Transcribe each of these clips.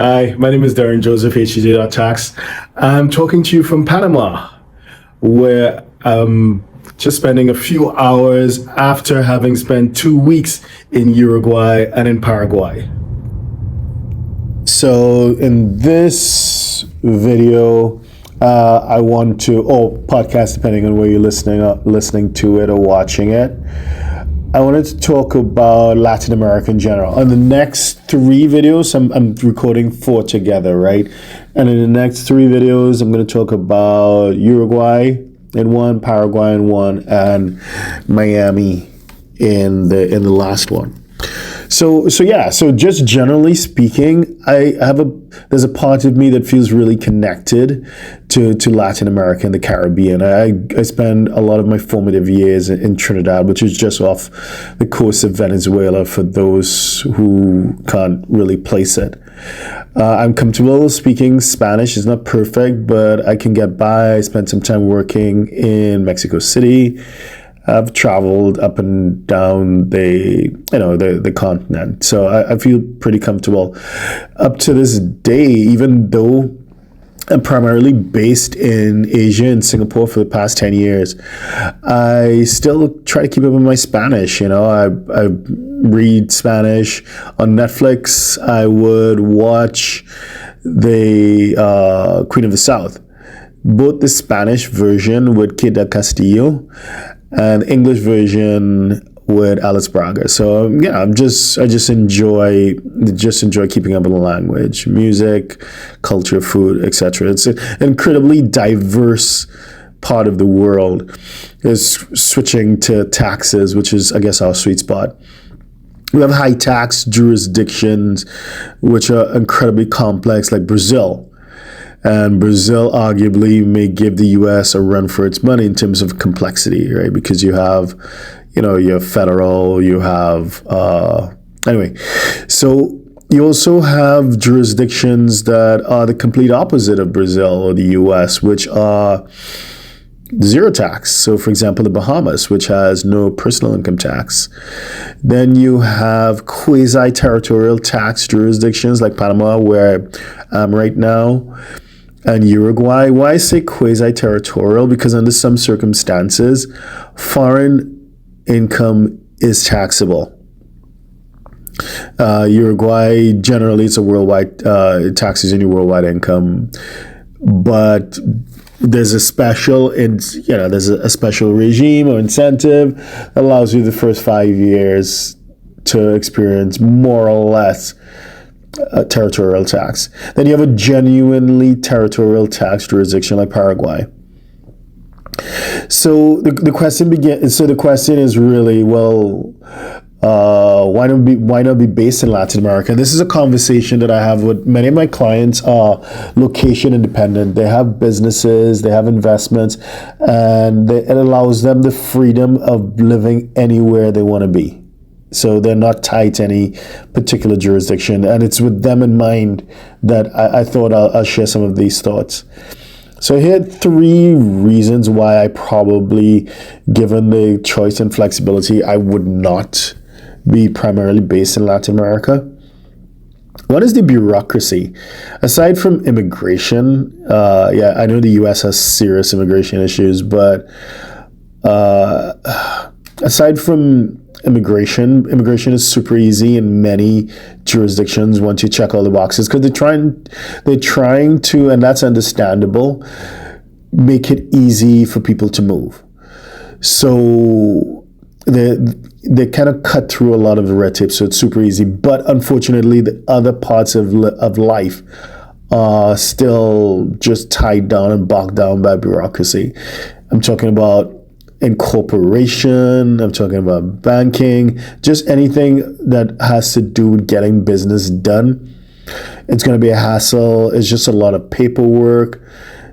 Hi, my name is Darren Joseph, Tax. I'm talking to you from Panama, where I'm just spending a few hours after having spent 2 weeks in Uruguay and in Paraguay. So in this video, I want to, or podcast, depending on where you're listening to it or watching it, I wanted to talk about Latin America in general. On the next 3 videos, I'm recording 4 together, right? And in the next 3 videos, I'm going to talk about Uruguay in one, Paraguay in one, and Miami in the last one. So just generally speaking, there's a part of me that feels really connected to Latin America and the Caribbean. I spent a lot of my formative years in Trinidad, which is just off the coast of Venezuela for those who can't really place it. I'm comfortable speaking Spanish. It's not perfect, but I can get by. I spent some time working in Mexico City. I've traveled up and down the continent, so I feel pretty comfortable. Up to this day, even though I'm primarily based in Asia and Singapore for the past 10 years, I still try to keep up with my Spanish. I read Spanish on Netflix. I would watch the Queen of the South, both the Spanish version with Kid del Castillo and English version with Alice Braga. So I just enjoy keeping up with the language, music, culture, food, etc. It's an incredibly diverse part of the world. Is switching to taxes, which is, I guess, our sweet spot. We have high tax jurisdictions, which are incredibly complex, like Brazil. And Brazil arguably may give the U.S. a run for its money in terms of complexity, right? Because you have, federal, you have, anyway. So you also have jurisdictions that are the complete opposite of Brazil or the U.S., which are zero tax. So, for example, the Bahamas, which has no personal income tax. Then you have quasi-territorial tax jurisdictions like Panama, where I'm right now, and Uruguay. Why I say quasi-territorial? Because under some circumstances, foreign income is taxable. Uruguay, generally, it's a worldwide, taxes on your worldwide income, but there's a special regime or incentive that allows you the first 5 years to experience more or less territorial tax. Then you have a genuinely territorial tax jurisdiction like Paraguay. So the question is really, well, why not be based in Latin America? This is a conversation that I have with many of my clients. Are location independent. They have businesses, they have investments, and it allows them the freedom of living anywhere they want to be. So they're not tied to any particular jurisdiction, and it's with them in mind that I thought I'll share some of these thoughts. So here are 3 reasons why I probably, given the choice and flexibility, I would not be primarily based in Latin America. One is the bureaucracy. Aside from immigration, I know the U.S. has serious immigration issues, but aside from immigration is super easy in many jurisdictions once you check all the boxes, because they're trying to, and that's understandable, make it easy for people to move. So they kind of cut through a lot of the red tape, so it's super easy. But unfortunately, the other parts of life are still just tied down and bogged down by bureaucracy. I'm talking about incorporation, I'm talking about banking, just anything that has to do with getting business done. It's going to be a hassle. It's just a lot of paperwork.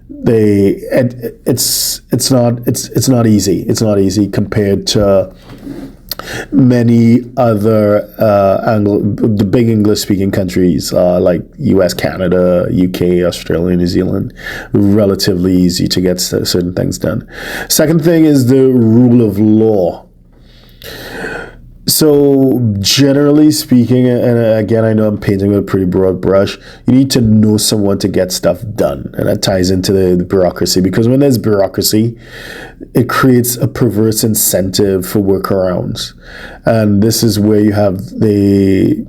It's not easy. It's not easy compared to many other the big English-speaking countries like US, Canada, UK, Australia, New Zealand. Relatively easy to get certain things done. Second thing is the rule of law. So, generally speaking, and again, I know I'm painting with a pretty broad brush, you need to know someone to get stuff done. And that ties into the bureaucracy, because when there's bureaucracy, it creates a perverse incentive for workarounds. And this is where you have the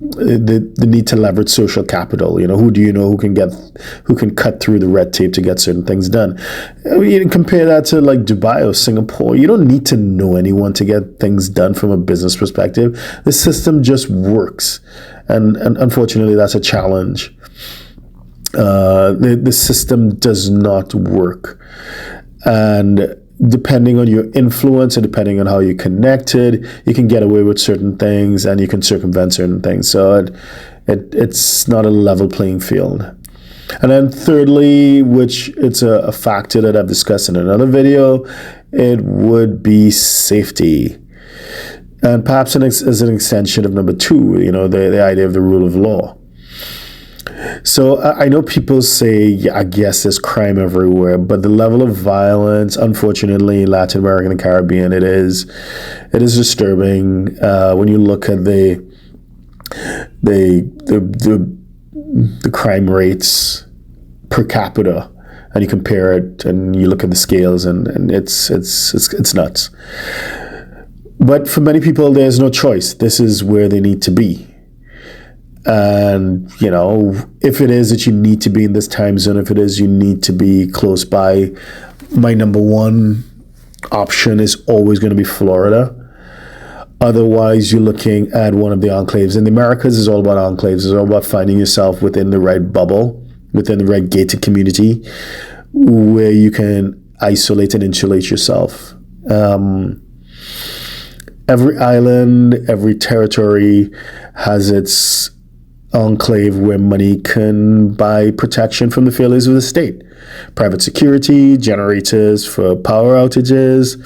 need to leverage social capital. Who do you know who can cut through the red tape to get certain things done? You can compare that to like Dubai or Singapore. You don't need to know anyone to get things done from a business perspective. The system just works, and unfortunately, that's a challenge. The system does not work, and depending on your influence and depending on how you're connected, you can get away with certain things and you can circumvent certain things. So it's not a level playing field. And then thirdly, which it's a factor that I've discussed in another video, it would be safety. And perhaps as an extension of number two, the idea of the rule of law. So I know people say, yeah, I guess there's crime everywhere, but the level of violence, unfortunately, in Latin America and the Caribbean, it is disturbing. When you look at the crime rates per capita, and you compare it, and you look at the scales, and it's nuts. But for many people, there's no choice. This is where they need to be. And, if it is that you need to be in this time zone, if it is you need to be close by, my number one option is always going to be Florida. Otherwise, you're looking at one of the enclaves. In the Americas, it's all about enclaves. It's all about finding yourself within the right bubble, within the right gated community, where you can isolate and insulate yourself. Every island, every territory has its enclave where money can buy protection from the failures of the state. Private security, generators for power outages,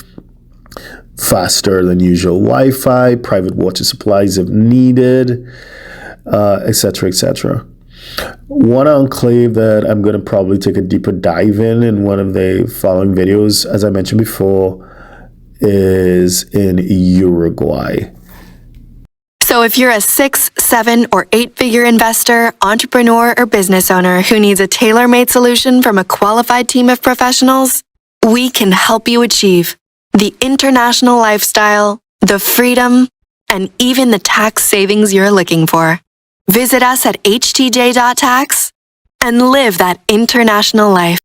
faster than usual Wi-Fi, private water supplies if needed, etc., etc. One enclave that I'm going to probably take a deeper dive in one of the following videos, as I mentioned before, is in Uruguay. So if you're a 6, 7, or 8-figure investor, entrepreneur, or business owner who needs a tailor-made solution from a qualified team of professionals, we can help you achieve the international lifestyle, the freedom, and even the tax savings you're looking for. Visit us at htj.tax and live that international life.